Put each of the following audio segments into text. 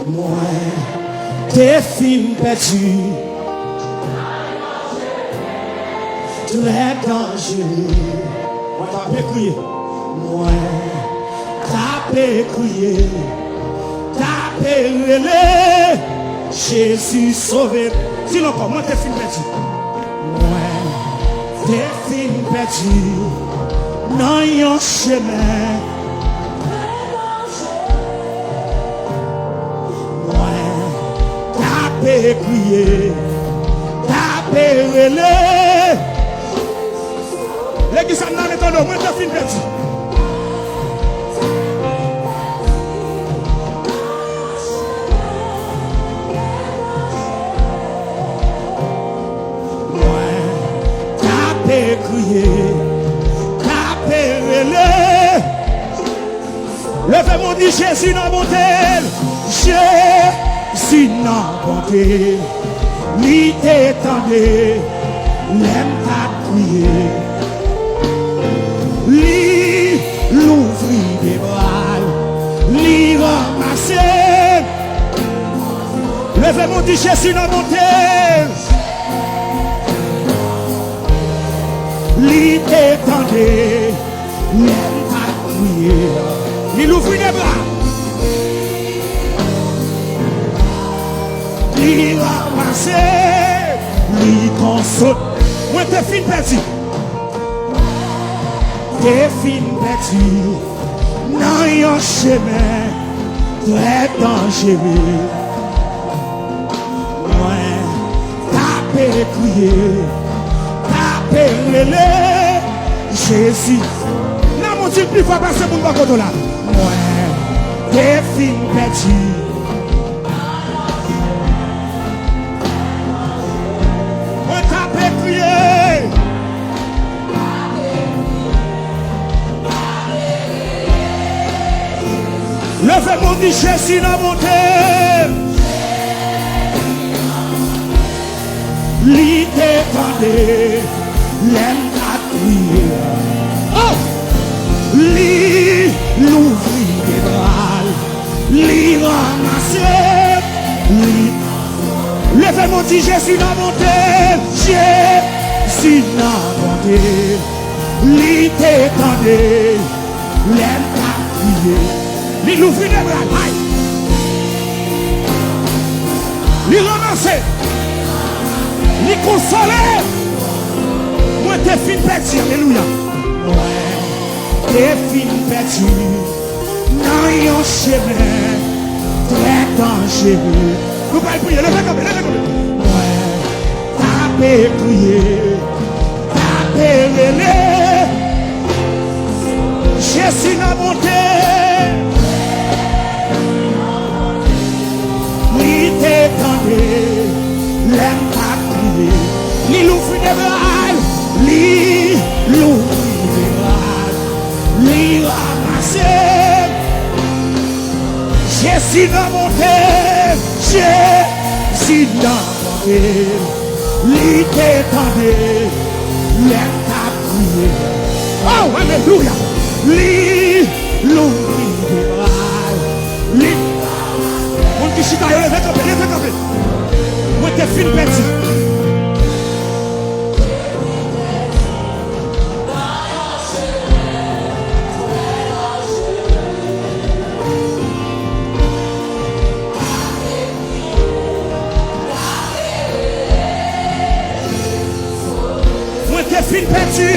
Moi, t'es film perdu. Très dangereux. Moi, t'as pécrié. Moi, t'as pécrié. T'as pérélé. Jésus sauvé. Sinon, comment t'es film perdu? Moi, t'es film perdu. Non, yon chemin. Moi, t'as pécrié. T'as pérélé. L'église a n'a pas de moi, t'as fin perdu. Moi, t'as pécrié, t'as pérélé. Levez mon dit Jésus n'a monté, Jésus n'a monté. Lui t'étendait, l'aime t'a crié. Lui l'ouvrit des bras, lui ramasser. Levez mon dit Jésus dans mon terre. Lui t'étendait, l'aime t'a crié. Lui l'ouvrit des bras, lui ramasser, lui console. Moi t'es fin perdu. T'es fin perdu dans un chemin très dangereux. Moi, t'as pécrié, t'as pérélé. Jésus, non mon Dieu, plus fort passer pour le côté là. Moi, t'es fin perdu. Moi, t'as pécrié. Levez mon dit Jésus dans mon terre. Lui t'étendait, l'aime t'a crié. Oh! Lui l'ouvrit des bras, lui ramasser. Levez mon dit Jésus dans mon terre. Jésus dans mon terre. Lui t'étendait, l'aime t'a crié. Lui l'ouvrit des bras, aïe. Lui ramasser. Lui consoler. Moi t'es fin perdu, alléluia. Ouais, t'es fin perdu. Dans un chemin très dangereux. Nous allons prier, levez comme ça. Ouais, t'as pécrié, t'as pérélé. Jésus n'a monté. Lui t'étendait, l'aime t'a crié. Lui l'ouvrit des bras, lui l'ouvrit des bras, lui ramasser. Jésus n'a monté, Jésus n'a monté. Lui t'étendait, l'aime t'a crié. Oh, alléluia. Lui l'ouvrit des bras, lui. Mon qui chita, levez campé. Moi t'es fin perdu. Moi t'es fin perdu.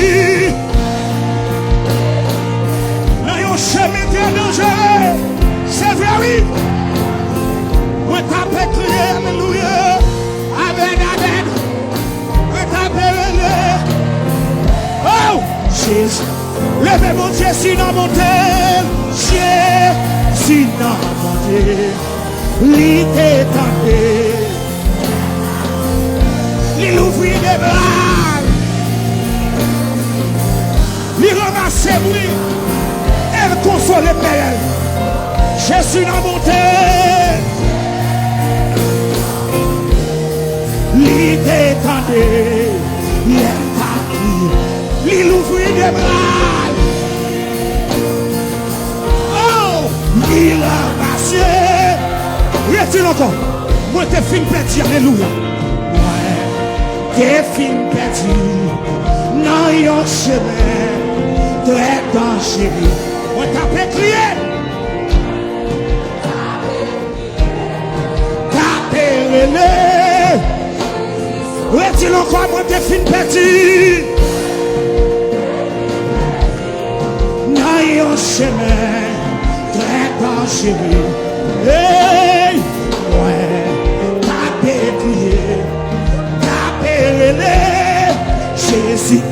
Dans un chemin très dangereux. C'est vrai, oui. Moi t'as pécrié, alléluia. Amen, amen. Moi t'as pérélé. Oh, Jésus. Levez mon Jésus dans mon terre. Jésus dans mon terre. Lui t'étendait. Lui l'ouvrit des bras. Lui ramasser, oui. Elle console elle. Jésus dans mon terre. Lui t'étendait, l'aime t'a crié, lui l'ouvrit des bras. Oh, lui ramassait, Est-il encore? Moi, t'es fin petit, alléluia. Moi, t'es fin petit. Non, yon chemin, très dangereux. Moi, t'as fait crier. T'as pérélé. Est-il encore? Moi, t'es fin petit. Non, yon chemin, très dangereux. Hey, ouais, t'as crié, t'as pérélé. Jésus,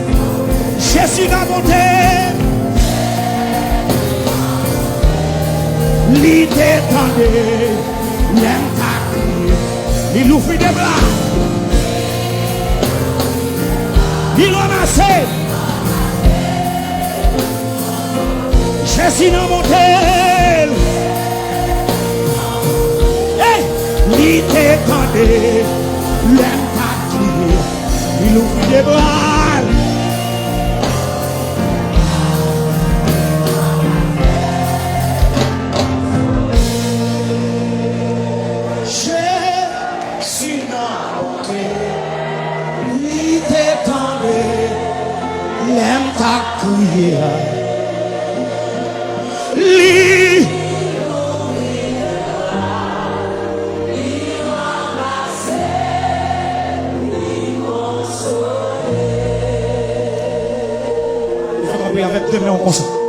Jésus n'a monté. L'idée tendée, l'aime t'as crié. Il ouvre des bras. Il ramasse. Jésus n'a monté. L'idée tendée, l'aime t'as crié. Il ouvre des bras. Jésus n'a monté. L'idée tendée, l'aime t'as crié. Avec deux mains, on consent.